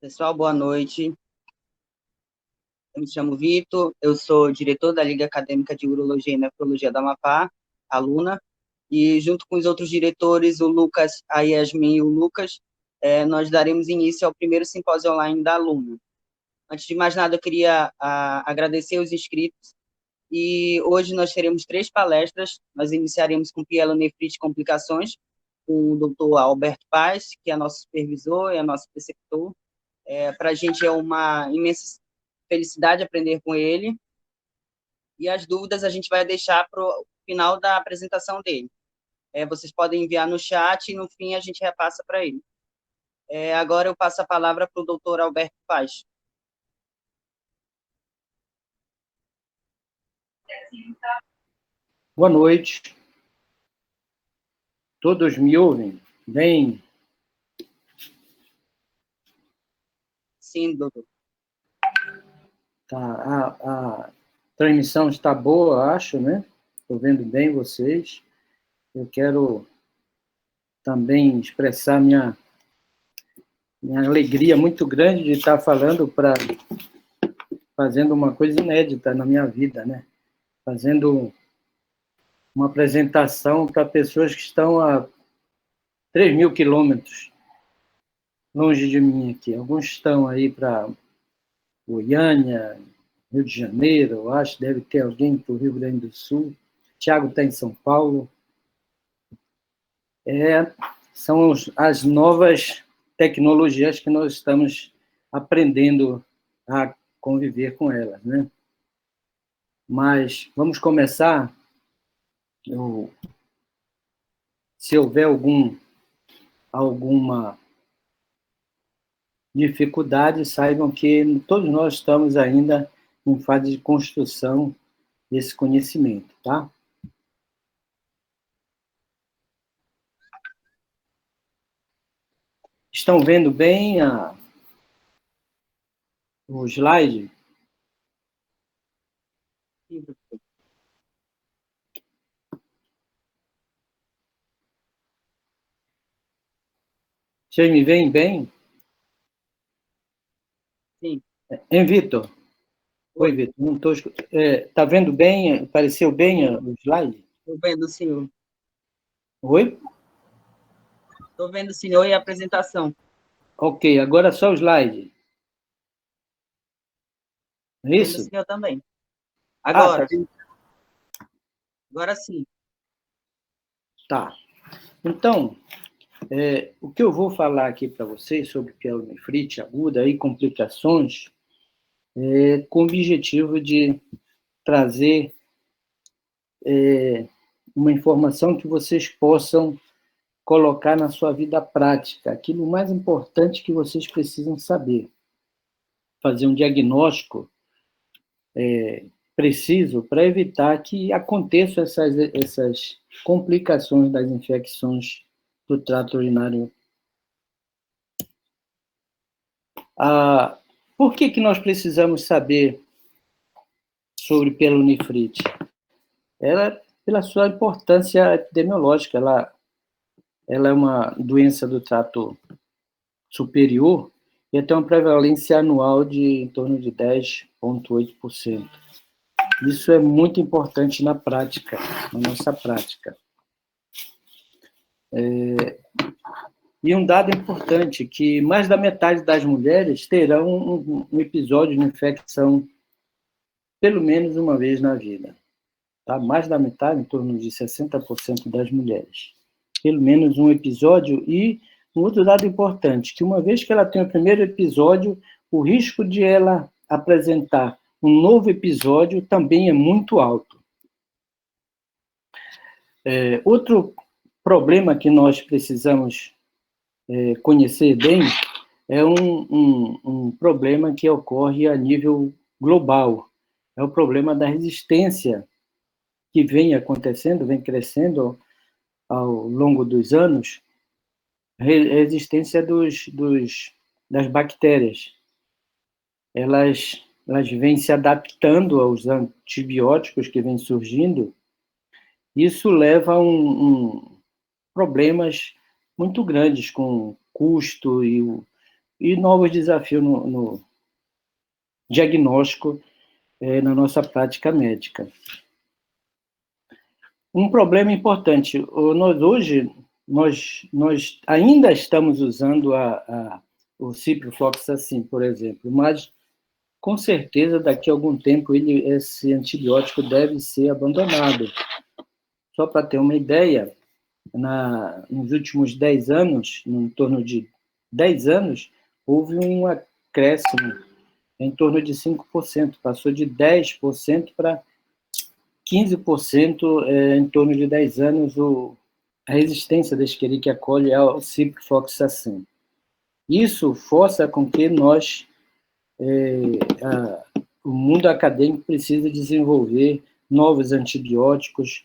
Pessoal, boa noite. Eu me chamo Vitor, eu sou diretor da Liga Acadêmica de Urologia e Nefrologia da Amapá, aluna, e junto com os outros diretores, o Lucas, a Yasmin e o Lucas, nós daremos início ao primeiro simpósio online da aluna. Antes de mais nada, eu queria agradecer os inscritos, e hoje nós teremos 3 palestras. Nós iniciaremos com pielonefrite e complicações, com o doutor Alberto Paz, que é nosso supervisor e é nosso preceptor. Para a gente é uma imensa felicidade aprender com ele, e as dúvidas a gente vai deixar para o final da apresentação dele. Vocês podem enviar no chat e no fim a gente repassa para ele. Agora eu passo a palavra para o doutor Alberto Paz. Boa noite. Todos me ouvem? Bem? Sim, doutor. Tá, a transmissão está boa, acho, né? Estou vendo bem vocês. Eu quero também expressar minha alegria muito grande de estar fazendo uma coisa inédita na minha vida, né? Fazendo uma apresentação para pessoas que estão a 3.000 quilômetros longe de mim aqui. Alguns estão aí para Goiânia, Rio de Janeiro, eu acho, deve ter alguém para o Rio Grande do Sul. Tiago está em São Paulo. São as novas tecnologias que nós estamos aprendendo a conviver com elas, né? Mas vamos começar. Se houver alguma dificuldade, saibam que todos nós estamos ainda em fase de construção desse conhecimento, tá? Estão vendo bem o slide? Sim, doutor. Vocês me veem bem? Sim. Hein, Vitor? Oi, Oi. Vitor. Não estou. Tá vendo bem? Apareceu bem o slide? Estou vendo o senhor. Oi? Estou vendo o senhor e a apresentação. Ok, agora só o slide. É Estou vendo o isso? senhor também. Ah, tá Agora. vendo? Agora sim. Tá. Então, o que eu vou falar aqui para vocês sobre pielonefrite aguda e complicações com o objetivo de trazer uma informação que vocês possam colocar na sua vida prática, aquilo mais importante que vocês precisam saber. Fazer um diagnóstico preciso para evitar que aconteçam essas complicações das infecções do trato urinário. Por que nós precisamos saber sobre pielonefrite? Ela, pela sua importância epidemiológica, ela é uma doença do trato superior e tem uma prevalência anual de em torno de 10,8%. Isso é muito importante na prática, na nossa prática. E um dado importante, que mais da metade das mulheres terão um episódio de infecção pelo menos uma vez na vida. Tá? Mais da metade, em torno de 60% das mulheres. Pelo menos um episódio. E um outro dado importante, que uma vez que ela tem o primeiro episódio, o risco de ela apresentar um novo episódio também é muito alto. Outro problema que nós precisamos conhecer bem é um problema que ocorre a nível global. É o problema da resistência que vem acontecendo, vem crescendo ao longo dos anos, resistência das bactérias. Elas vêm se adaptando aos antibióticos que vêm surgindo. Isso leva a problemas muito grandes com custo e e novos desafios no diagnóstico na nossa prática médica. Um problema importante, nós ainda estamos usando o ciprofloxacin, por exemplo, mas com certeza daqui a algum tempo esse antibiótico deve ser abandonado. Só para ter uma ideia, nos últimos 10 anos, em torno de 10 anos, houve um acréscimo em torno de 5%, passou de 10% para 15% em torno de 10 anos a resistência da Escherichia coli ao ciprofloxacin. Isso força com que o mundo acadêmico precisa desenvolver novos antibióticos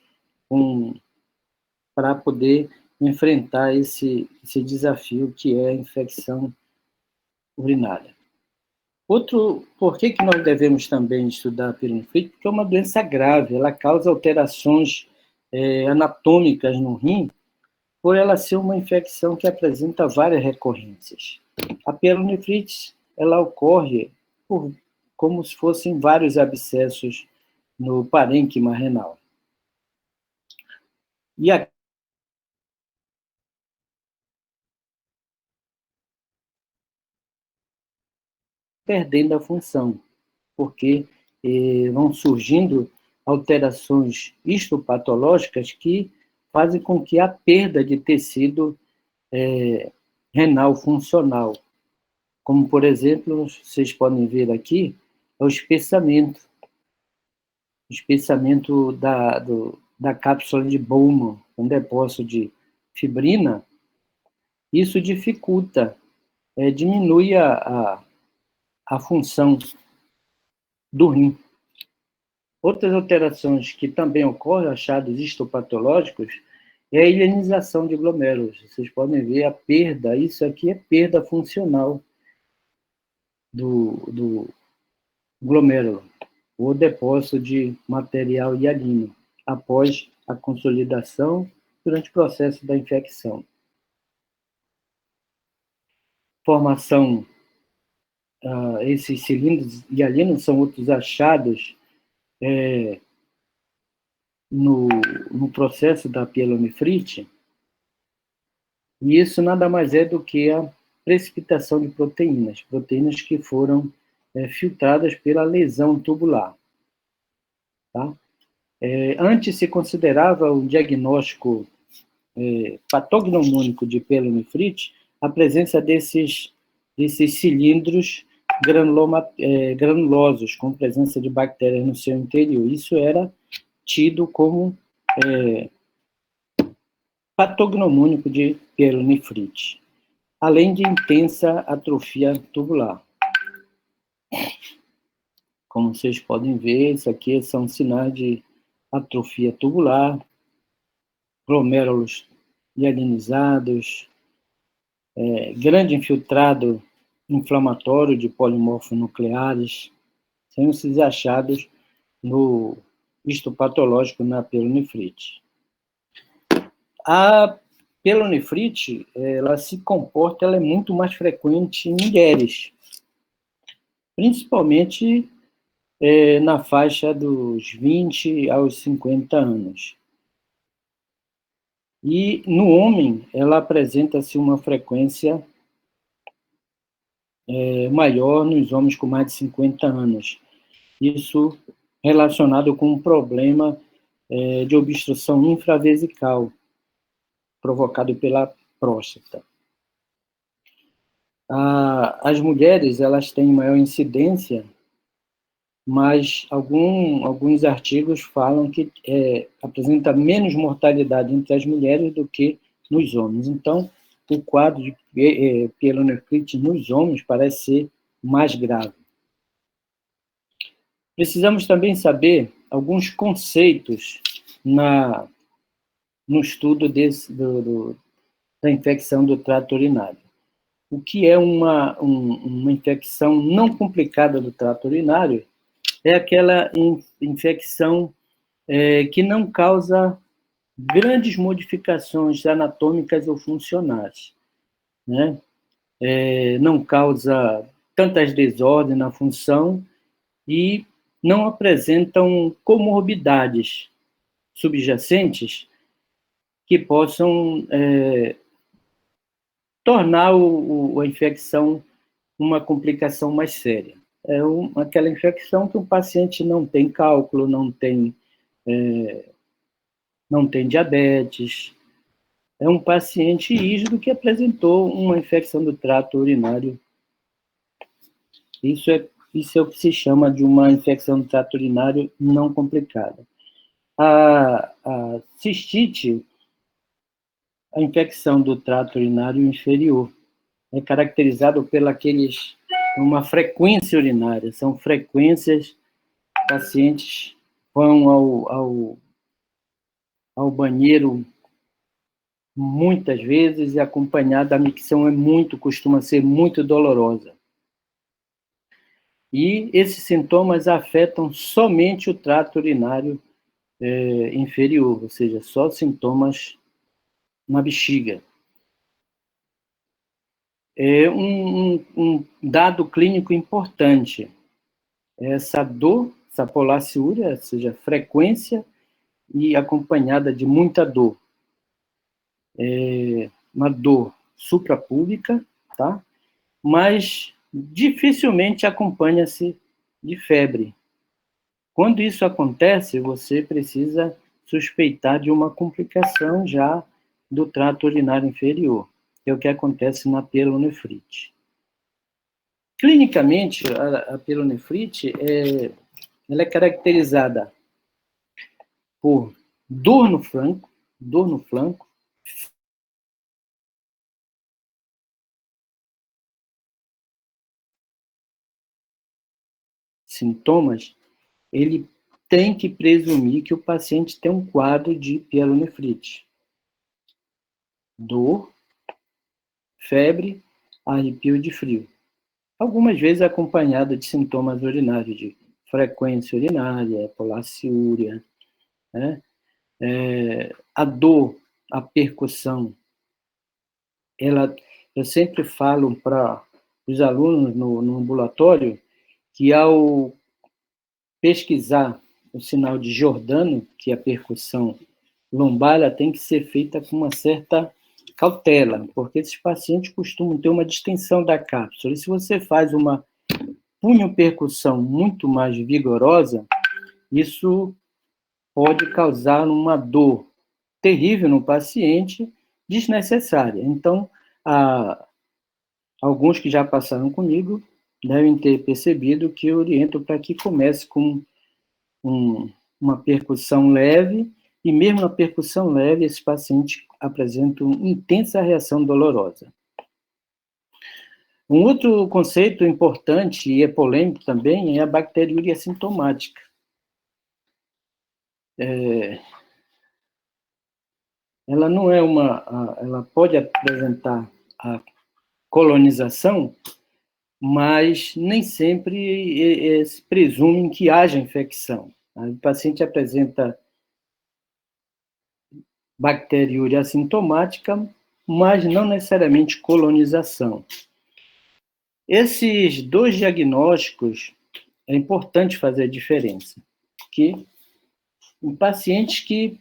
para poder enfrentar esse desafio que é a infecção urinária. Por que nós devemos também estudar a pielonefrite? Porque é uma doença grave, ela causa alterações anatômicas no rim, por ela ser uma infecção que apresenta várias recorrências. A pielonefrite, ela ocorre como se fossem vários abscessos no parênquima renal. E perdendo a função, porque vão surgindo alterações histopatológicas que fazem com que a perda de tecido renal funcional, como, por exemplo, vocês podem ver aqui, é o espessamento da cápsula de Bowman, um depósito de fibrina. Isso dificulta, diminui a função do rim. Outras alterações que também ocorrem, achados histopatológicos, é a ilenização de glomérulos. Vocês podem ver a perda, isso aqui é perda funcional do glomérulo, o depósito de material hialino, após a consolidação durante o processo da infecção. Formação, esses cilindros hialinos são outros achados no processo da pielonefrite, e isso nada mais é do que a precipitação de proteínas que foram filtradas pela lesão tubular. Tá? Antes se considerava o diagnóstico patognomônico de pielonefrite a presença desses cilindros granulosos, com presença de bactérias no seu interior. Isso era tido como patognomônico de pielonefrite, além de intensa atrofia tubular. Como vocês podem ver, isso aqui são sinais de atrofia tubular, glomérulos hialinizados, grande infiltrado inflamatório de polimorfos nucleares, são esses achados no histopatológico na pielonefrite. A pielonefrite, ela é muito mais frequente em mulheres, principalmente na faixa dos 20 aos 50 anos. E no homem, ela apresenta-se uma frequência maior nos homens com mais de 50 anos. Isso relacionado com um problema de obstrução infravesical, provocado pela próstata. As mulheres, elas têm maior incidência, mas alguns artigos falam que apresenta menos mortalidade entre as mulheres do que nos homens. Então, o quadro de pielonefrite nos homens parece ser mais grave. Precisamos também saber alguns conceitos no estudo da infecção do trato urinário. O que é uma infecção não complicada do trato urinário é aquela infecção que não causa grandes modificações anatômicas ou funcionais, né? não causa tantas desordens na função e não apresentam comorbidades subjacentes que possam tornar a infecção uma complicação mais séria. Aquela infecção que o paciente não tem cálculo, não tem diabetes. É um paciente rígido que apresentou uma infecção do trato urinário. Isso é o que se chama de uma infecção do trato urinário não complicada. A cistite, a infecção do trato urinário inferior, é caracterizado uma frequência urinária. São frequências, pacientes vão ao banheiro muitas vezes e acompanhada, a micção costuma ser muito dolorosa. E esses sintomas afetam somente o trato urinário inferior, ou seja, só sintomas na bexiga. Um dado clínico importante é essa dor, essa polaciúria, ou seja, frequência e acompanhada de muita dor. Uma dor suprapúbica, tá? Mas dificilmente acompanha-se de febre. Quando isso acontece, você precisa suspeitar de uma complicação já do trato urinário inferior, que é o que acontece na pielonefrite. Clinicamente, a pielonefrite ela é caracterizada por dor no flanco, sintomas, ele tem que presumir que o paciente tem um quadro de pielonefrite. Dor, febre, arrepio de frio. Algumas vezes acompanhada de sintomas urinários, de frequência urinária, polaciúria, né? A dor, a percussão, eu sempre falo para os alunos no ambulatório que ao pesquisar o sinal de Giordano, que é a percussão lombar, ela tem que ser feita com uma certa cautela, porque esses pacientes costumam ter uma distensão da cápsula. E se você faz uma punho-percussão muito mais vigorosa, isso pode causar uma dor terrível no paciente, desnecessária. Então, alguns que já passaram comigo devem ter percebido que eu oriento para que comece com uma percussão leve, e mesmo na percussão leve, esse paciente apresenta uma intensa reação dolorosa. Um outro conceito importante e polêmico também é a bacteriúria assintomática. Ela não é ela pode apresentar a colonização, mas nem sempre se presume que haja infecção. O paciente apresenta bacteriúria assintomática, mas não necessariamente colonização. Esses dois diagnósticos é importante fazer a diferença, que em pacientes que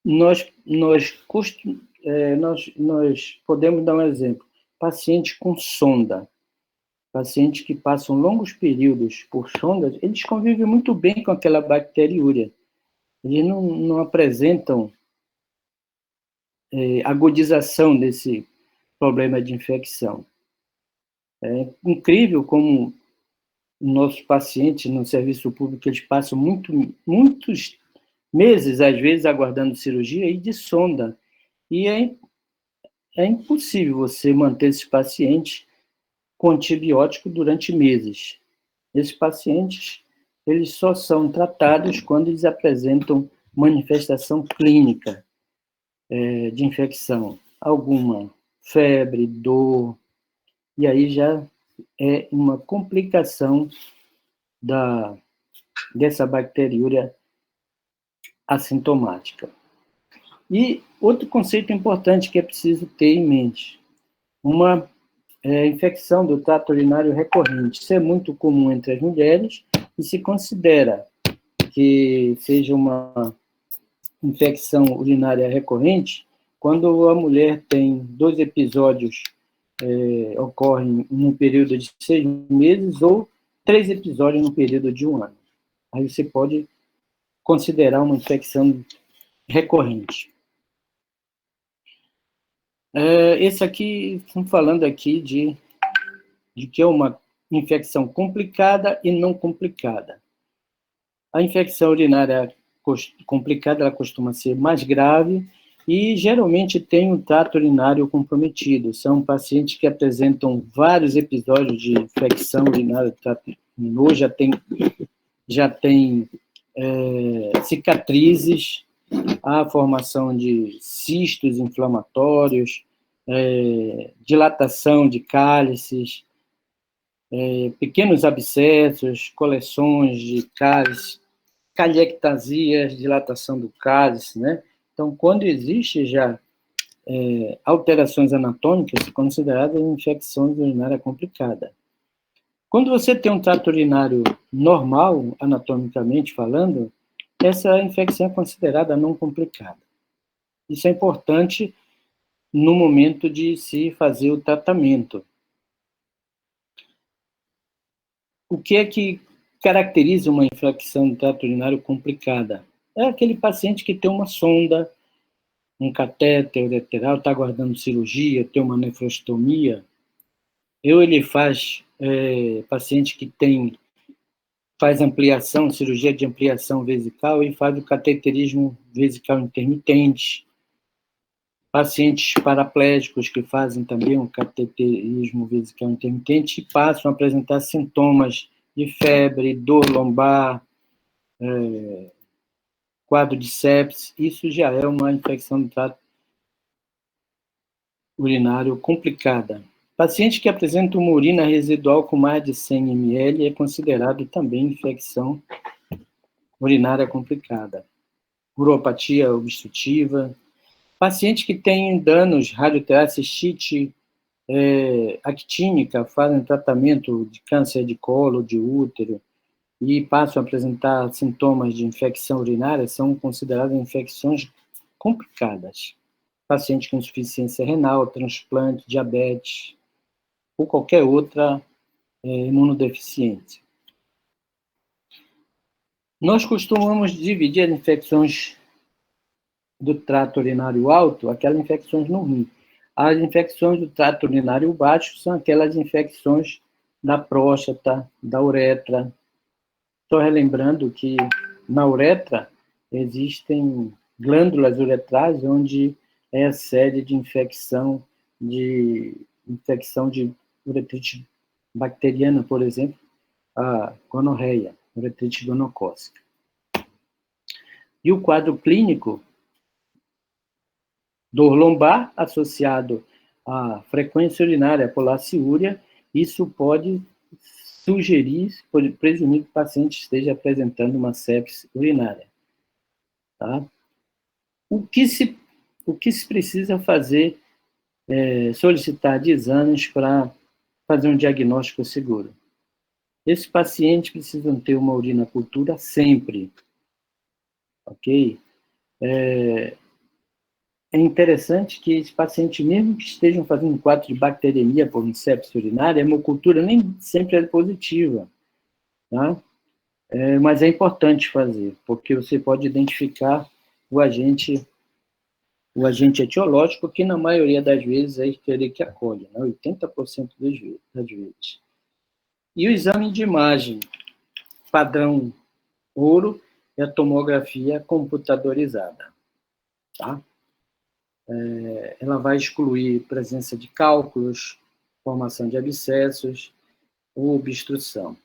nós podemos dar um exemplo, paciente com sonda, pacientes que passam longos períodos por sondas, eles convivem muito bem com aquela bacteriúria. Eles não apresentam agudização desse problema de infecção. É incrível como nossos pacientes no serviço público, eles passam muitos meses, às vezes, aguardando cirurgia e de sonda. E é impossível você manter esses pacientes com antibiótico durante meses. Esses pacientes, eles só são tratados quando eles apresentam manifestação clínica de infecção, alguma febre, dor, e aí já é uma complicação dessa bacteriúria assintomática. E outro conceito importante que é preciso ter em mente, uma infecção do trato urinário recorrente. Isso é muito comum entre as mulheres e se considera que seja uma infecção urinária recorrente quando a mulher tem 2 episódios ocorrem num período de 6 meses ou 3 episódios no período de 1 ano. Aí você pode considerar uma infecção recorrente. Esse aqui, estamos falando aqui de que é uma infecção complicada e não complicada. A infecção urinária complicada, ela costuma ser mais grave e geralmente tem um trato urinário comprometido. São pacientes que apresentam vários episódios de infecção urinária do trato urinário, já tem cicatrizes, a formação de cistos inflamatórios, dilatação de cálices, pequenos abscessos, coleções de cálices, caliectasias, dilatação do cálice, né? Então, quando existe já alterações anatômicas, consideradas infecção urinária complicada. Quando você tem um trato urinário normal, anatomicamente falando, essa infecção é considerada não complicada. Isso é importante no momento de se fazer o tratamento. O que é que caracteriza uma infecção do trato urinário complicada? É aquele paciente que tem uma sonda, um catéter ureteral, está aguardando cirurgia, tem uma nefrostomia, ele faz paciente que faz ampliação, cirurgia de ampliação vesical e faz o cateterismo vesical intermitente. Pacientes paraplégicos que fazem também um cateterismo vesical intermitente passam a apresentar sintomas de febre, dor lombar, quadro de sepsis. Isso já é uma infecção do trato urinário complicada. Paciente que apresenta uma urina residual com mais de 100 ml é considerado também infecção urinária complicada. Uropatia obstrutiva. Paciente que tem danos radioterais, cistite actínica, fazem tratamento de câncer de colo, de útero, e passam a apresentar sintomas de infecção urinária, são consideradas infecções complicadas. Paciente com insuficiência renal, transplante, diabetes, ou qualquer outra imunodeficiência. Nós costumamos dividir as infecções do trato urinário alto, aquelas infecções no rim. As infecções do trato urinário baixo são aquelas infecções da próstata, da uretra. Estou relembrando que na uretra existem glândulas uretrais, onde é a sede de infecção de uretrite bacteriana, por exemplo, a gonorreia, uretrite gonocócica. E o quadro clínico, dor lombar associado à frequência urinária, polaciúria, isso pode sugerir, pode presumir que o paciente esteja apresentando uma sepse urinária. Tá? O que se precisa fazer, solicitar de exames para fazer um diagnóstico seguro? Esses pacientes precisam ter uma urinocultura sempre, ok? É interessante que esses pacientes, mesmo que estejam fazendo um quadro de bacteremia por sepse urinária, a hemocultura nem sempre é positiva, tá? Mas é importante fazer, porque você pode identificar o agente etiológico, que na maioria das vezes é a Escherichia coli, né? 80% das vezes. E o exame de imagem padrão ouro é a tomografia computadorizada, tá? Ela vai excluir presença de cálculos, formação de abscessos ou obstrução.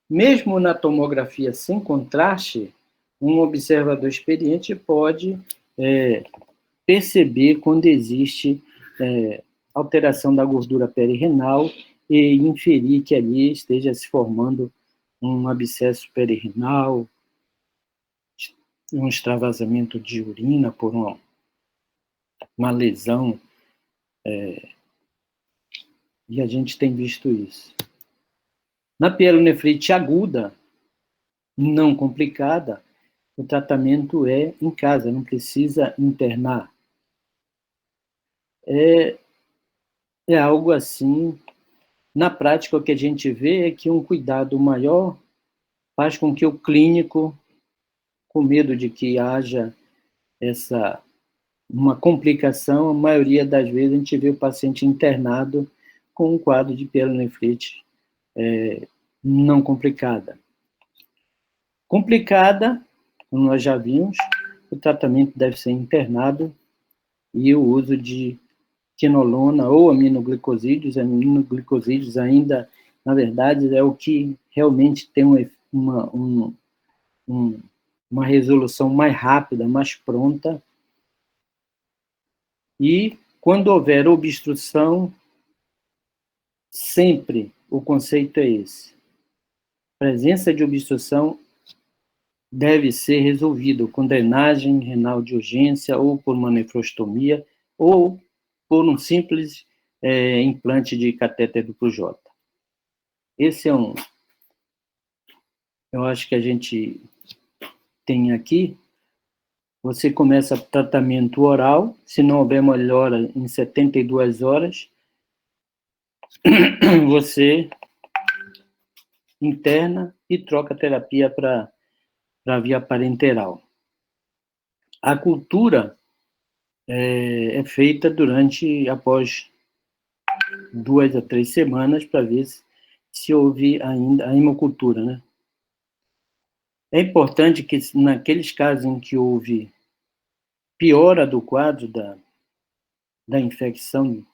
Mesmo na tomografia sem contraste, um observador experiente pode perceber quando existe alteração da gordura perirenal e inferir que ali esteja se formando um abscesso perirenal, um extravasamento de urina por uma lesão E a gente tem visto isso. Na pielonefrite aguda, não complicada, o tratamento é em casa, não precisa internar. É algo assim. Na prática, o que a gente vê é que um cuidado maior faz com que o clínico, com medo de que haja uma complicação, a maioria das vezes a gente vê o paciente internado com um quadro de pielonefrite não complicada. Complicada, como nós já vimos, o tratamento deve ser internado e o uso de quinolona ou aminoglicosídeos. Aminoglicosídeos ainda, na verdade, é o que realmente tem uma resolução mais rápida, mais pronta. E, quando houver obstrução, sempre o conceito é esse. A presença de obstrução deve ser resolvido com drenagem renal de urgência, ou por uma nefrostomia, ou por um simples implante de catéter duplo J. Esse é eu acho que a gente tem aqui. Você começa tratamento oral, se não houver melhora em 72 horas, você interna e troca a terapia para via parenteral. A cultura é feita após 2 a 3 semanas para ver se houve ainda a hemocultura, né? É importante que, naqueles casos em que houve piora do quadro da infecção,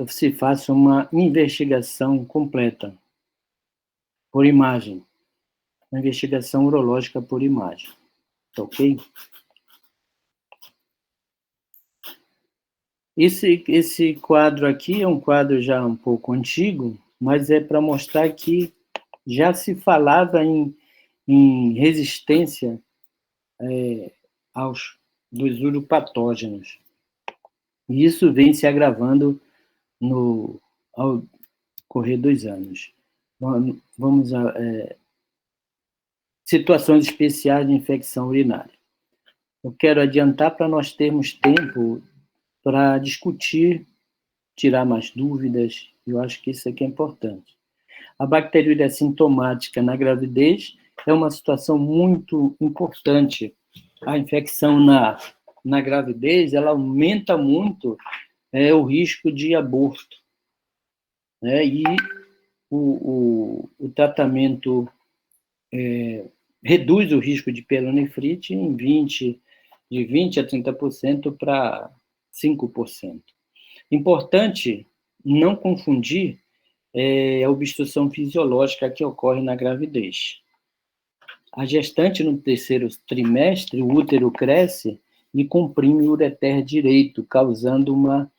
se faça uma investigação completa por imagem, uma investigação urológica por imagem, tá ok? Esse quadro aqui é um quadro já um pouco antigo, mas é para mostrar que já se falava em resistência dos uropatógenos. E isso vem se agravando ao correr dos anos. Vamos a situações especiais de infecção urinária. Eu quero adiantar para nós termos tempo para discutir, tirar mais dúvidas. Eu acho que isso aqui é importante. A bacteriúria assintomática na gravidez é uma situação muito importante. A infecção na gravidez, ela aumenta muito o risco de aborto, né? E o tratamento reduz o risco de pielonefrite de 20% a 30% para 5%. Importante não confundir a obstrução fisiológica que ocorre na gravidez. A gestante, no 3º trimestre, o útero cresce e comprime o ureter direito, causando uma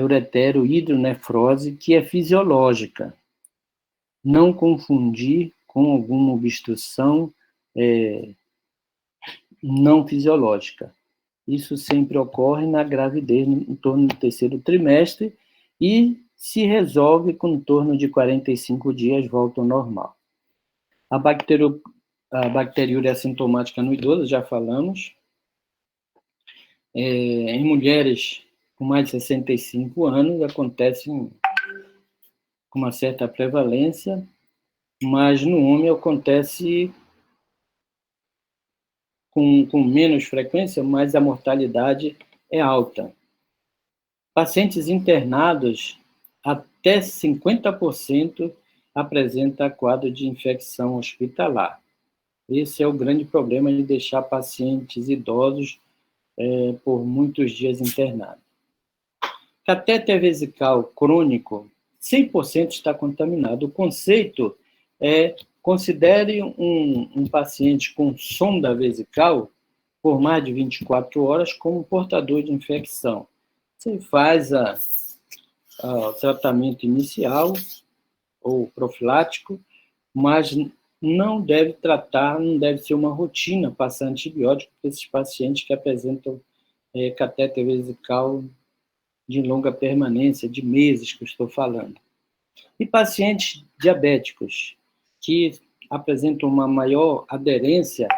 ureterohidronefrose, que é fisiológica. Não confundir com alguma obstrução não fisiológica. Isso sempre ocorre na gravidez, em torno do 3º trimestre, e se resolve com em torno de 45 dias, volta ao normal. A bacteriúria assintomática no idoso, já falamos. Em mulheres com mais de 65 anos, acontece com uma certa prevalência, mas no homem acontece com menos frequência, mas a mortalidade é alta. Pacientes internados, até 50% apresenta quadro de infecção hospitalar. Esse é o grande problema de deixar pacientes idosos por muitos dias internados. Catéter vesical crônico, 100% está contaminado. O conceito é: considere um paciente com sonda vesical por mais de 24 horas como portador de infecção. Você faz o tratamento inicial ou profilático, mas não deve ser uma rotina passar antibiótico para esses pacientes que apresentam catéter vesical de longa permanência, de meses que eu estou falando. E pacientes diabéticos, que apresentam uma maior aderência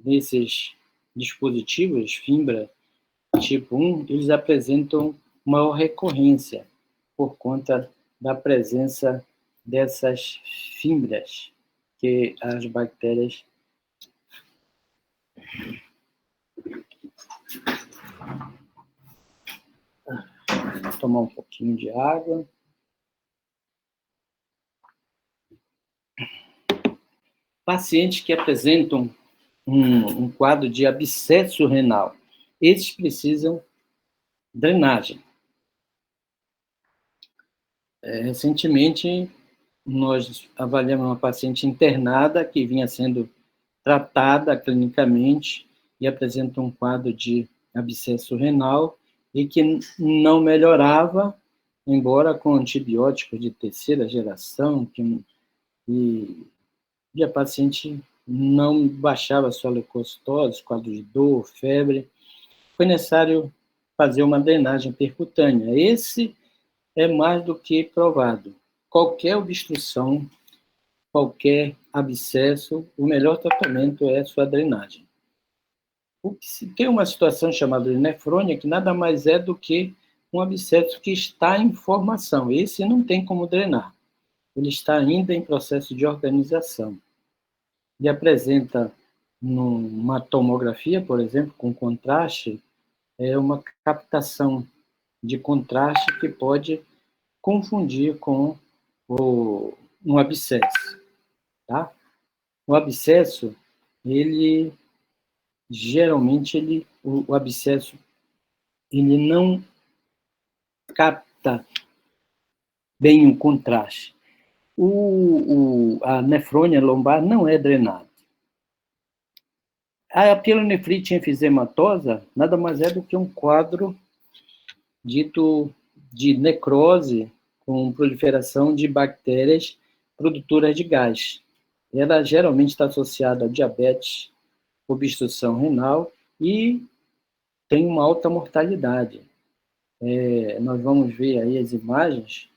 nesses dispositivos, fibra tipo 1, eles apresentam maior recorrência por conta da presença dessas fibras que as bactérias Vou tomar um pouquinho de água. Pacientes que apresentam um quadro de abscesso renal, esses precisam drenagem. Recentemente, nós avaliamos uma paciente internada que vinha sendo tratada clinicamente e apresenta um quadro de abscesso renal e que não melhorava, embora com antibióticos de terceira geração, e a paciente não baixava sua leucocitose, quadro de dor, febre. Foi necessário fazer uma drenagem percutânea. Esse é mais do que provado. Qualquer obstrução, qualquer abscesso, o melhor tratamento é a sua drenagem. Tem uma situação chamada de nefrônia, que nada mais é do que um abscesso que está em formação. Esse não tem como drenar. Ele está ainda em processo de organização. E apresenta, numa tomografia, por exemplo, com contraste, uma captação de contraste que pode confundir com um abscesso. Tá? O abscesso, geralmente, o abscesso, ele não capta bem o contraste. A nefrônia lombar não é drenada. A pielonefrite enfisematosa nada mais é do que um quadro dito de necrose com proliferação de bactérias produtoras de gás. Ela geralmente está associada a diabetes, obstrução renal e tem uma alta mortalidade. Nós vamos ver aí as imagens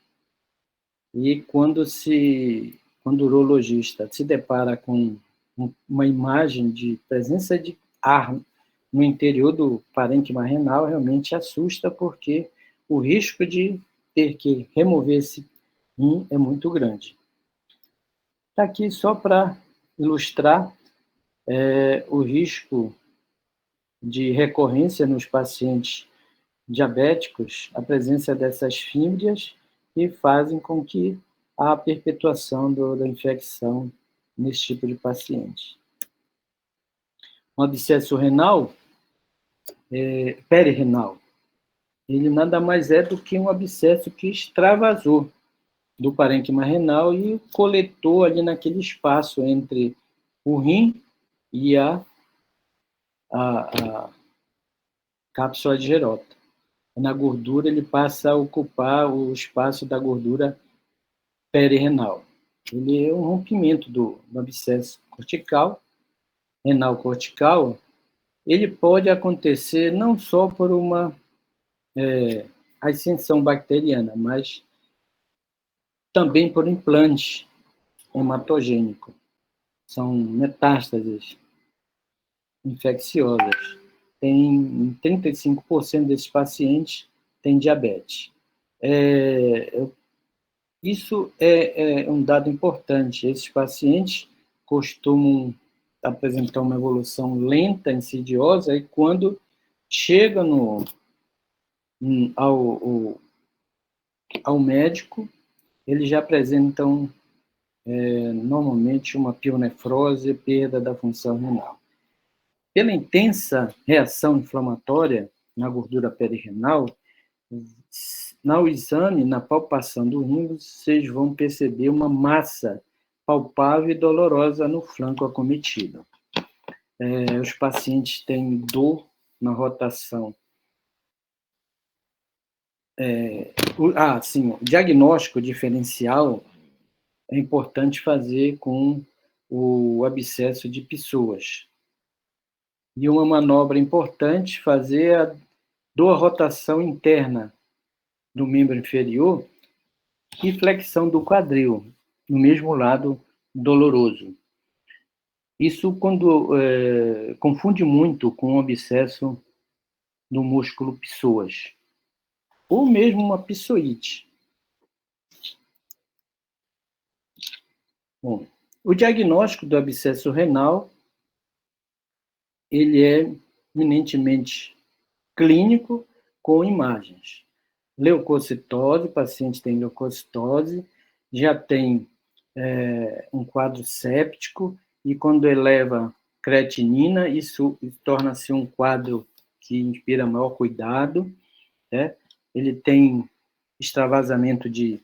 e quando o urologista se depara com uma imagem de presença de ar no interior do parênquima renal, realmente assusta, porque o risco de ter que remover esse rim é muito grande. Está aqui só para ilustrar o risco de recorrência nos pacientes diabéticos, a presença dessas fímbrias, que fazem com que a perpetuação da infecção nesse tipo de paciente. Um abscesso renal, perirenal, ele nada mais é do que um abscesso que extravasou do parênquima renal e coletou ali naquele espaço entre o rim e a cápsula de Gerota. Na gordura, ele passa a ocupar o espaço da gordura perirenal. Ele é um rompimento do abscesso cortical, renal cortical. Ele pode acontecer não só por uma ascensão bacteriana, mas também por implante hematogênico. São metástases infecciosas. 35% desses pacientes têm diabetes. Isso é um dado importante. Esses pacientes costumam apresentar uma evolução lenta, insidiosa, e quando chega ao médico, eles já apresentam normalmente uma pionefrose, perda da função renal. Pela intensa reação inflamatória na gordura perirenal, no exame, na palpação do rim, vocês vão perceber uma massa palpável e dolorosa no flanco acometido. Os pacientes têm dor na rotação. O diagnóstico diferencial é importante fazer com o abscesso de Pessoas. E uma manobra importante, fazer a Dou a rotação interna do membro inferior e flexão do quadril, no mesmo lado doloroso. Isso quando confunde muito com o abscesso do músculo psoas, ou mesmo uma psoite. Bom, o diagnóstico do abscesso renal, ele é eminentemente clínico com imagens. Leucocitose, o paciente tem leucocitose, já tem um quadro séptico, e quando eleva creatinina, isso torna-se um quadro que inspira maior cuidado, né? Ele tem extravasamento de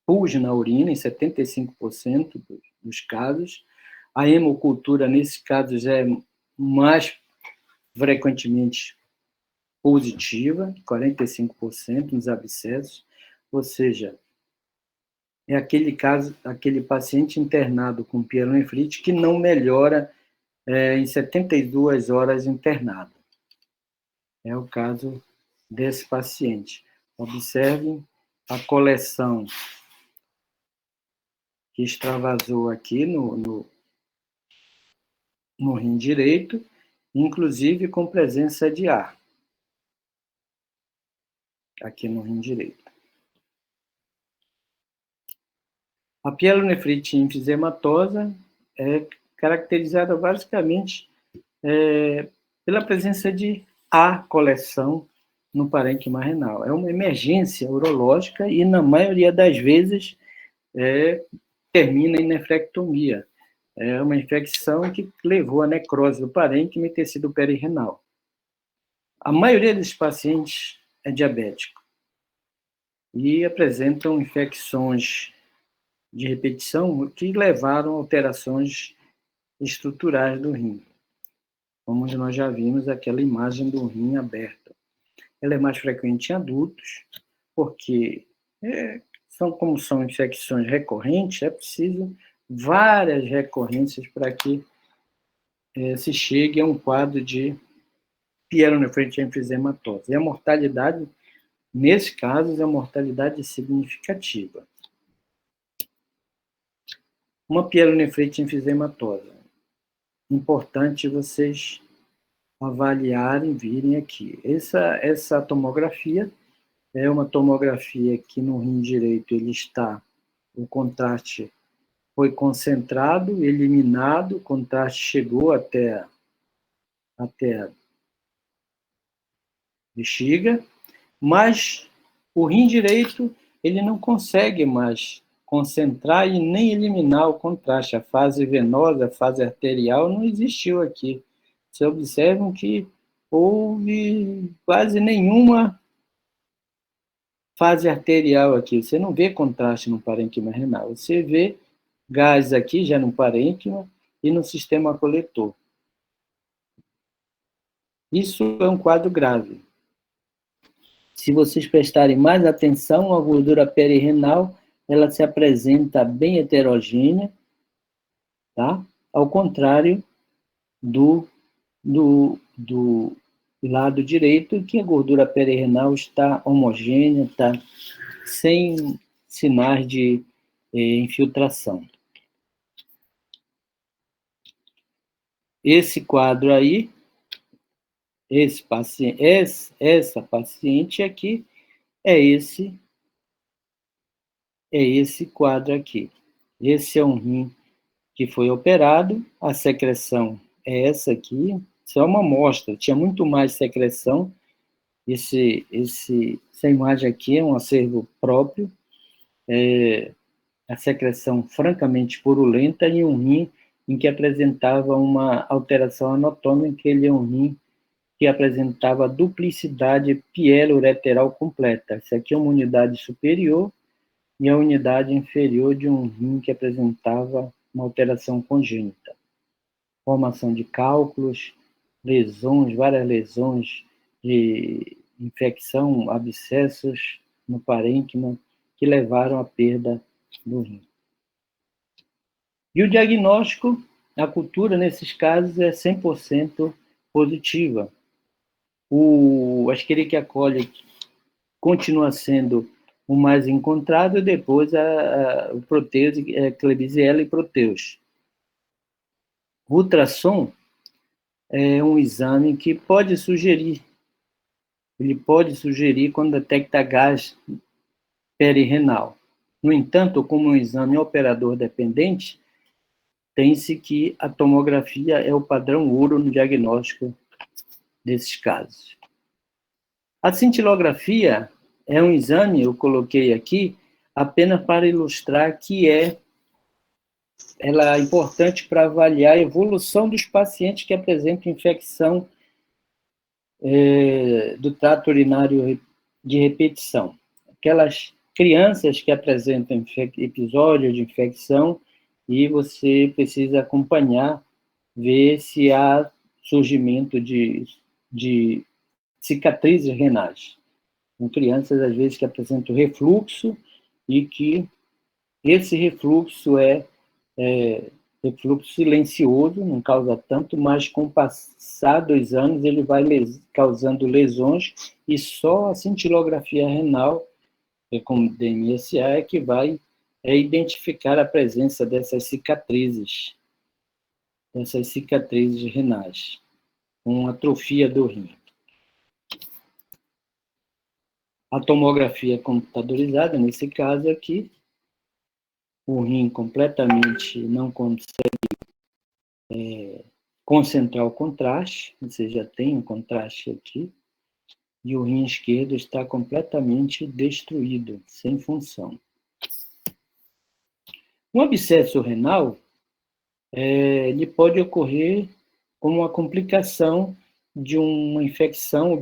pus na urina, em 75% dos casos. A hemocultura, nesse caso, já é mais frequentemente positiva, 45% nos abscessos, ou seja, é aquele caso, aquele paciente internado com pielonefrite que não melhora em 72 horas internado. É o caso desse paciente. Observem a coleção que extravasou aqui no rim direito, inclusive com presença de ar aqui no rim direito. A pielonefrite enfisematosa é caracterizada basicamente pela presença de acoleção no parênquima renal. É uma emergência urológica e, na maioria das vezes, termina em nefrectomia. É uma infecção que levou à necrose do parênquima e tecido perirenal. A maioria dos pacientes é diabético e apresentam infecções de repetição que levaram a alterações estruturais do rim, como nós já vimos aquela imagem do rim aberto. Ela é mais frequente em adultos, porque como são infecções recorrentes, é preciso várias recorrências para que se chegue a um quadro de pielonefrite enfisematosa. E a mortalidade, nesse caso, é uma mortalidade significativa. Uma pielonefrite enfisematosa. Importante vocês avaliarem, virem aqui. Essa tomografia é uma tomografia que no rim direito o contraste foi concentrado, eliminado, o contraste chegou até a bexiga, mas o rim direito ele não consegue mais concentrar e nem eliminar o contraste. A fase venosa, a fase arterial não existiu aqui. Vocês observam que houve quase nenhuma fase arterial aqui. Você não vê contraste no parênquima renal. Você vê gás aqui, já no parênquima, e no sistema coletor. Isso é um quadro grave. Se vocês prestarem mais atenção, a gordura perirenal, ela se apresenta bem heterogênea, tá? Ao contrário do lado direito, que a gordura perirenal está homogênea, está sem sinais de infiltração. Esse quadro aí, essa paciente aqui, é esse quadro aqui. Esse é um rim que foi operado, a secreção é essa aqui, isso é uma amostra, tinha muito mais secreção, essa imagem aqui é um acervo próprio, a secreção francamente purulenta em um rim em que apresentava uma alteração anatômica, ele é um rim que apresentava duplicidade pielureteral completa. Essa aqui é uma unidade superior e a unidade inferior de um rim que apresentava uma alteração congênita. Formação de cálculos, lesões, várias lesões de infecção, abscessos no parênquima, que levaram à perda do rim. E o diagnóstico, a cultura nesses casos é 100% positiva. O Escherichia coli continua sendo o mais encontrado, e depois o proteus, Klebsiella e proteus. O ultrassom é um exame que pode sugerir, quando detecta gás perirenal. No entanto, como um exame operador dependente, tem-se que a tomografia é o padrão ouro no diagnóstico desses casos. A cintilografia é um exame, eu coloquei aqui, apenas para ilustrar que ela é importante para avaliar a evolução dos pacientes que apresentam infecção do trato urinário de repetição. Aquelas crianças que apresentam episódios de infecção e você precisa acompanhar, ver se há surgimento de cicatrizes renais. Em crianças, às vezes, que apresentam refluxo e que esse refluxo é refluxo silencioso, não causa tanto, mas com o passar dos anos ele vai causando lesões e só a cintilografia renal, como DMSA, é que vai identificar a presença dessas cicatrizes renais, com atrofia do rim. A tomografia computadorizada, nesse caso aqui, o rim completamente não consegue concentrar o contraste, você já tem um contraste aqui, e o rim esquerdo está completamente destruído, sem função. Um abscesso renal, ele pode ocorrer como uma complicação de uma infecção,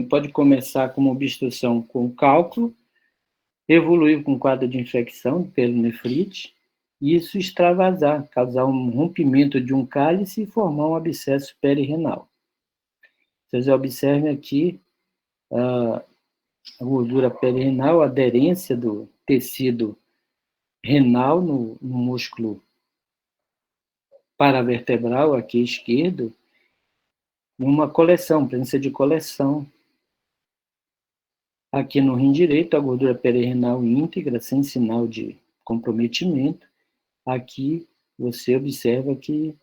pode começar como obstrução com cálculo, evoluir com quadro de infecção pelo nefrite, e isso extravasar, causar um rompimento de um cálice e formar um abscesso perirenal. Vocês observem aqui a gordura perirenal, a aderência do tecido renal no músculo paravertebral, aqui esquerdo, uma coleção, presença de coleção. Aqui no rim direito, a gordura perirenal íntegra, sem sinal de comprometimento. Aqui você observa que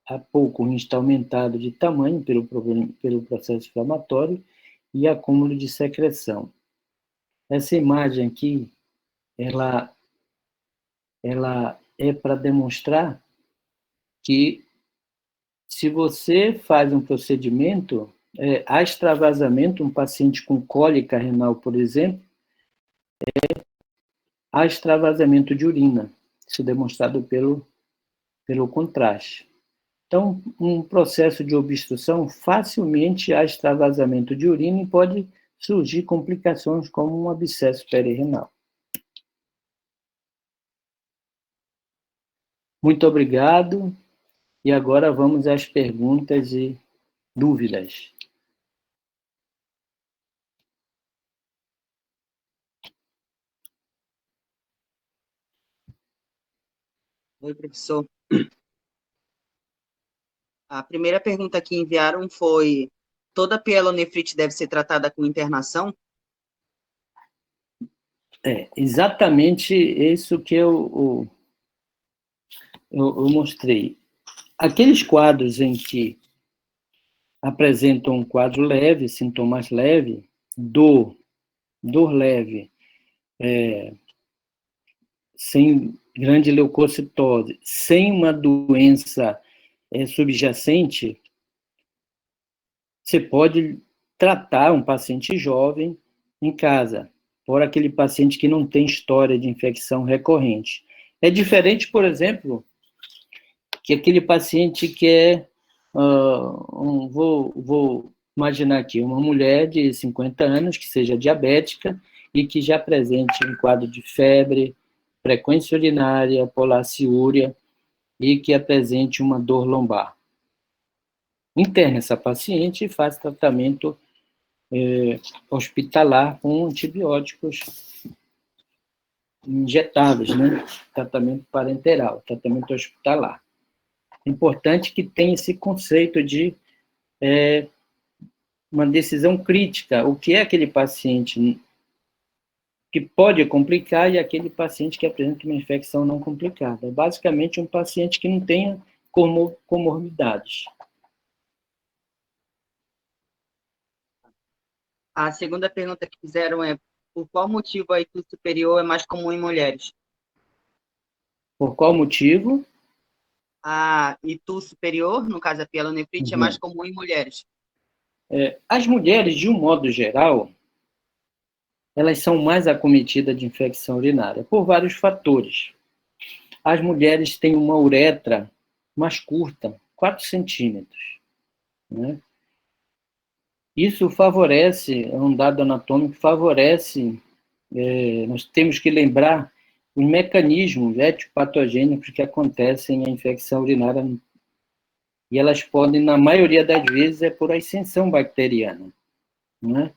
há pouco o rim está aumentado de tamanho pelo processo inflamatório e acúmulo de secreção. Essa imagem aqui, ela é para demonstrar que se você faz um procedimento, há extravasamento, um paciente com cólica renal, por exemplo, há extravasamento de urina, isso demonstrado pelo contraste. Então, um processo de obstrução, facilmente há extravasamento de urina e pode surgir complicações como um abscesso perirenal. Muito obrigado, e agora vamos às perguntas e dúvidas. Oi, professor. A primeira pergunta que enviaram foi: toda pielonefrite deve ser tratada com internação? Exatamente isso que eu mostrei. Aqueles quadros em que apresentam um quadro leve, sintomas leves, dor leve, sem grande leucocitose, sem uma doença subjacente, você pode tratar um paciente jovem em casa, por aquele paciente que não tem história de infecção recorrente. É diferente, por exemplo, que aquele paciente que vou imaginar aqui, uma mulher de 50 anos que seja diabética e que já apresente um quadro de febre, frequência urinária, polaciúria e que apresente uma dor lombar. Interna essa paciente e faz tratamento hospitalar com antibióticos injetáveis, né? Tratamento parenteral, tratamento hospitalar. É importante que tenha esse conceito de uma decisão crítica, o que é aquele paciente que pode complicar e aquele paciente que apresenta uma infecção não complicada. É basicamente um paciente que não tenha comorbidades. A segunda pergunta que fizeram é: por qual motivo a ictus superior é mais comum em mulheres? Por qual motivo? A ictus superior, no caso a pielonefrite, é mais comum em mulheres. As mulheres, de um modo geral, elas são mais acometidas de infecção urinária, por vários fatores. As mulheres têm uma uretra mais curta, 4 centímetros, né? Isso favorece, é um dado anatômico, favorece, nós temos que lembrar os mecanismos etiopatogênicos que acontecem na infecção urinária, e elas podem, na maioria das vezes, por ascensão bacteriana, né?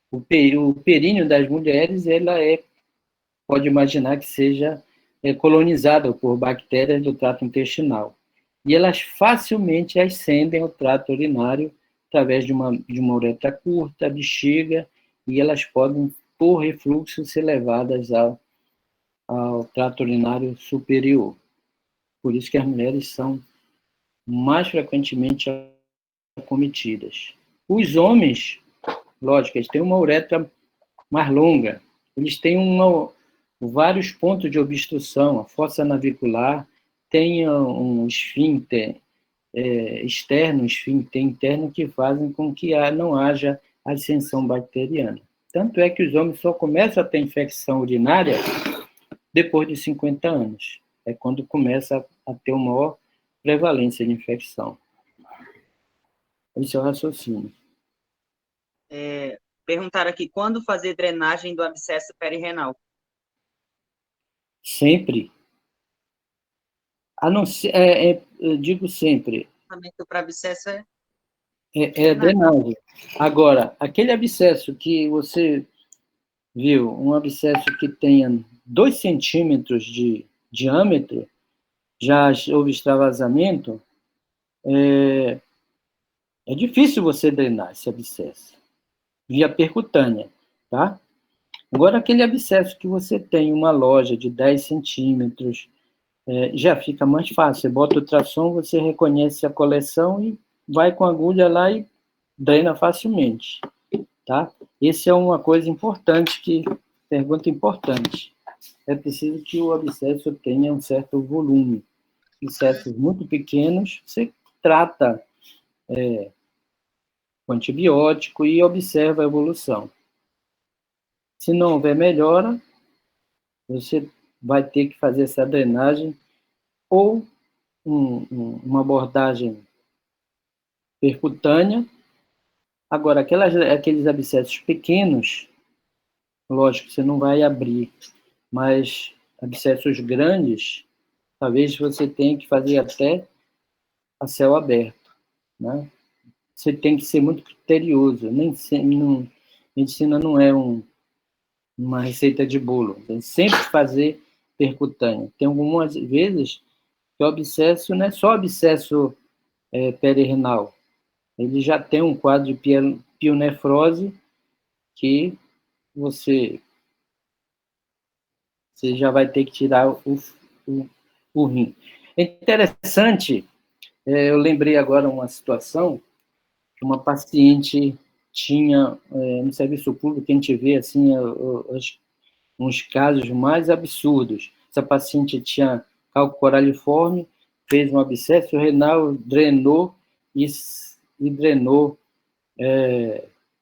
O períneo das mulheres, pode imaginar que seja colonizada por bactérias do trato intestinal. E elas facilmente ascendem ao trato urinário através de uma uretra curta, bexiga, e elas podem, por refluxo, ser levadas ao trato urinário superior. Por isso que as mulheres são mais frequentemente acometidas. Os homens, lógico, eles têm uma uretra mais longa, eles têm vários pontos de obstrução, a fossa navicular tem um esfíncter externo, um esfíncter interno, que fazem com que não haja ascensão bacteriana. Tanto é que os homens só começam a ter infecção urinária depois de 50 anos. É quando começa a ter uma maior prevalência de infecção. Esse é o raciocínio. Perguntaram aqui: quando fazer drenagem do abscesso perirenal? Sempre. A não ser, eu digo sempre, Para abscesso drenagem. Agora, aquele abscesso que você viu, um abscesso que tenha 2 centímetros de diâmetro, já houve extravasamento, é difícil você drenar esse abscesso, via percutânea, tá? Agora, aquele abscesso que você tem uma loja de 10 centímetros, já fica mais fácil. Você bota o ultrassom, você reconhece a coleção e vai com a agulha lá e drena facilmente, tá? Essa é uma coisa importante, pergunta importante. É preciso que o abscesso tenha um certo volume. Abscessos muito pequenos, você trata com antibiótico e observa a evolução. Se não houver melhora, você vai ter que fazer essa drenagem ou uma abordagem percutânea. Agora, aqueles abscessos pequenos, lógico, você não vai abrir, mas abscessos grandes, talvez você tenha que fazer até a céu aberto, né? Você tem que ser muito criterioso. Medicina não é uma receita de bolo. Tem que sempre fazer percutânea. Tem algumas vezes que o abscesso não é só abscesso perirenal. Ele já tem um quadro de pionefrose que você já vai ter que tirar o rim. É interessante, eu lembrei agora uma situação que uma paciente tinha, no serviço público, a gente vê assim, uns casos mais absurdos. Essa paciente tinha cálculo coraliforme, fez um abscesso renal, drenou e drenou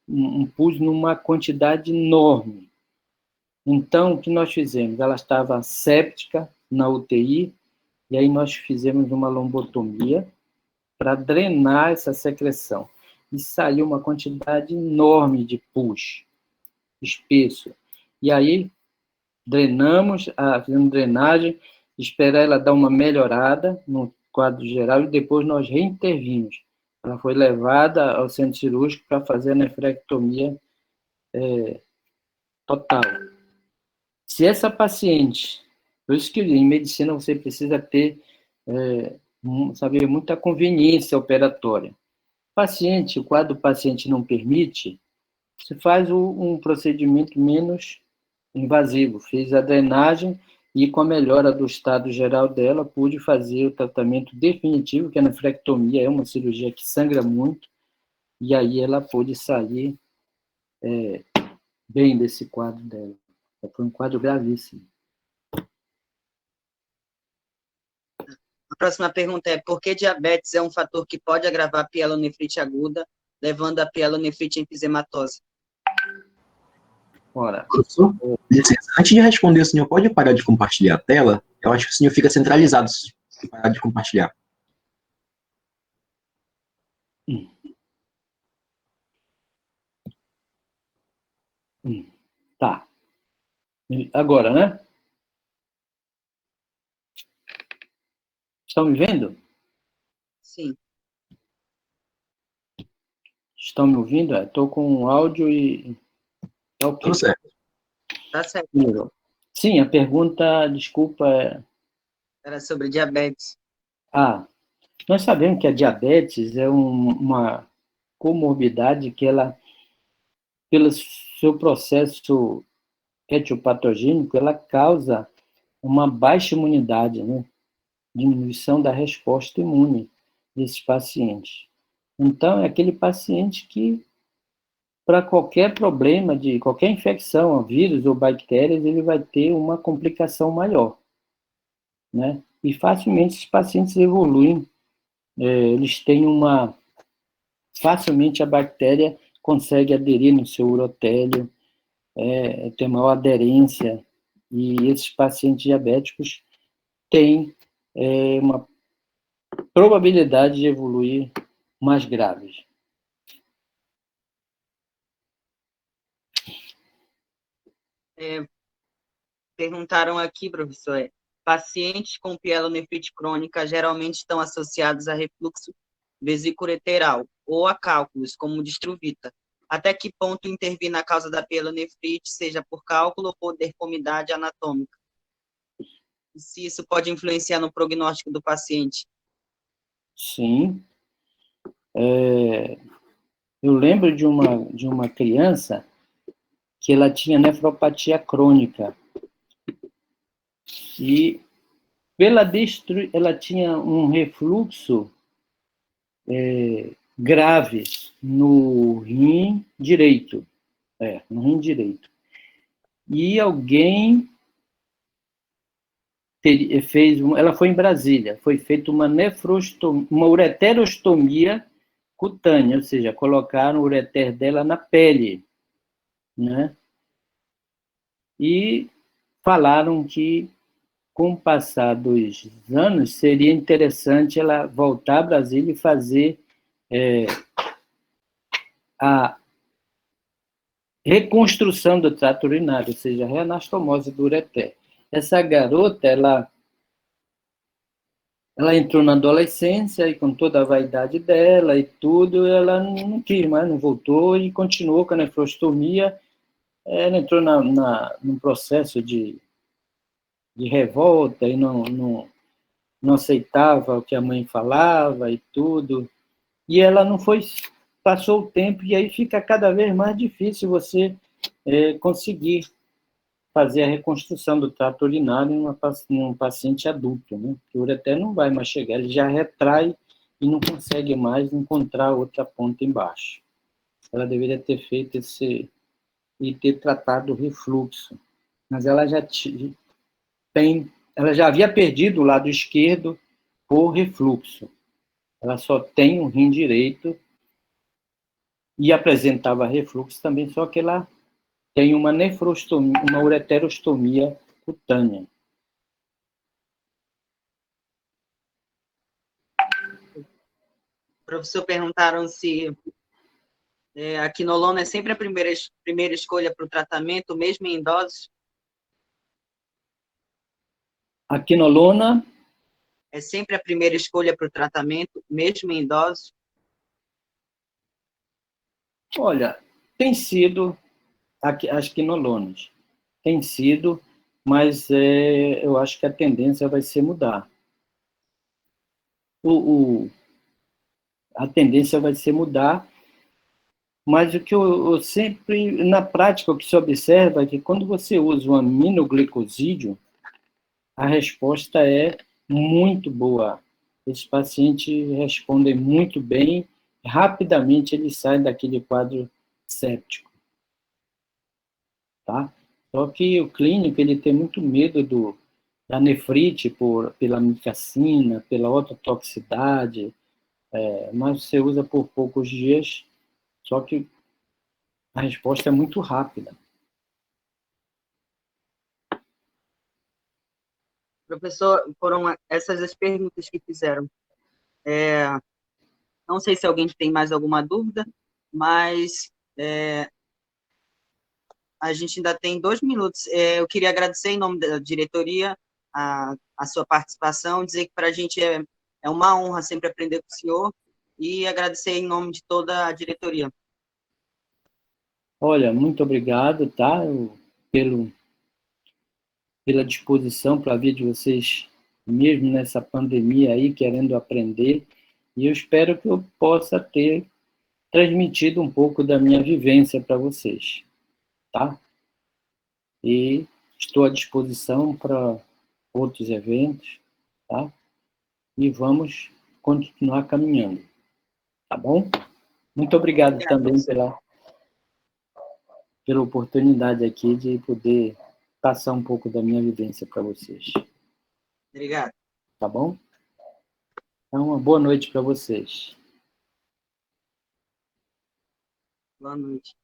um pus numa quantidade enorme. Então, o que nós fizemos? Ela estava séptica na UTI, e aí nós fizemos uma lombotomia para drenar essa secreção. E saiu uma quantidade enorme de pus, espesso. E aí, fizemos drenagem, esperar ela dar uma melhorada no quadro geral, e depois nós reintervimos. Ela foi levada ao centro cirúrgico para fazer a nefrectomia total. Se essa paciente, por isso que em medicina você precisa ter, saber, muita conveniência operatória. o quadro do paciente não permite, você faz um procedimento menos invasivo. Fiz a drenagem e, com a melhora do estado geral dela, pude fazer o tratamento definitivo, que a nefrectomia é uma cirurgia que sangra muito, e aí ela pôde sair bem desse quadro dela. Foi um quadro gravíssimo. A próxima pergunta é: por que diabetes é um fator que pode agravar a pielonefrite aguda, levando a pielonefrite emfisematose? Ora, Professor, licença, antes de responder, o senhor pode parar de compartilhar a tela? Eu acho que o senhor fica centralizado se parar de compartilhar. tá. Agora, né? Estão me vendo? Sim. Estão me ouvindo? Estou com áudio e... É ok. Tudo certo. Tá certo. Sim, a pergunta, desculpa... Era sobre diabetes. Nós sabemos que a diabetes é uma comorbidade que ela, pelo seu processo etiopatogênico, ela causa uma baixa imunidade, né? Diminuição da resposta imune desses pacientes. Então, é aquele paciente que, para qualquer problema, de qualquer infecção, vírus ou bactérias, ele vai ter uma complicação maior, né? E facilmente esses pacientes evoluem, eles têm facilmente a bactéria consegue aderir no seu urotélio, tem maior aderência, e esses pacientes diabéticos têm uma probabilidade de evoluir mais graves. Perguntaram aqui, professor, pacientes com pielonefrite crônica geralmente estão associados a refluxo vesículo-ureteral ou a cálculos, como distruvita. Até que ponto intervir na causa da pielonefrite, seja por cálculo ou por deformidade anatômica? E se isso pode influenciar no prognóstico do paciente? Sim. Eu lembro de uma criança que ela tinha nefropatia crônica. E ela tinha um refluxo grave no rim direito. No rim direito. E alguém ela foi em Brasília, foi feita uma uma ureterostomia cutânea, ou seja, colocaram o ureter dela na pele, né? E falaram que, com o passar dos anos, seria interessante ela voltar a Brasília e fazer a reconstrução do trato urinário, ou seja, a reanastomose do ureter. Essa garota, ela entrou na adolescência e com toda a vaidade dela e tudo, ela não quis mais, não voltou e continuou com a nefrostomia. Ela entrou num processo de revolta e não aceitava o que a mãe falava e tudo. E ela não foi, passou o tempo e aí fica cada vez mais difícil você conseguir fazer a reconstrução do trato urinário em um paciente adulto, né? Porque o ureter não vai mais chegar, ele já retrai e não consegue mais encontrar outra ponta embaixo. Ela deveria ter feito e ter tratado o refluxo, mas ela ela já havia perdido o lado esquerdo por refluxo. Ela só tem um rim direito e apresentava refluxo também, só que ela tem uma nefrostomia, uma ureterostomia cutânea. Professor, perguntaram se a quinolona é sempre a primeira escolha para o tratamento, mesmo em idosos? A quinolona É sempre a primeira escolha para o tratamento, mesmo em idosos? olha, tem sido as quinolonas. Tem sido, mas eu acho que a tendência vai ser mudar. a tendência vai ser mudar, mas o que eu sempre, na prática, o que se observa é que quando você usa o aminoglicosídeo, a resposta é muito boa. Esses pacientes respondem muito bem, rapidamente eles saem daquele quadro séptico, tá? Só que o clínico, ele tem muito medo da nefrite pela amikacina, pela ototoxicidade, mas você usa por poucos dias, só que a resposta é muito rápida. Professor, foram essas as perguntas que fizeram. Não sei se alguém tem mais alguma dúvida, mas a gente ainda tem 2 minutos. Eu queria agradecer em nome da diretoria a sua participação, dizer que para a gente é uma honra sempre aprender com o senhor e agradecer em nome de toda a diretoria. Olha, muito obrigado, tá? Pela disposição para vir de vocês, mesmo nessa pandemia aí, querendo aprender. E eu espero que eu possa ter transmitido um pouco da minha vivência para vocês, tá? E estou à disposição para outros eventos, tá? E vamos continuar caminhando, tá bom? Muito obrigado também pela oportunidade aqui de poder passar um pouco da minha vivência para vocês. Obrigado. Tá bom? Então, uma boa noite para vocês. Boa noite.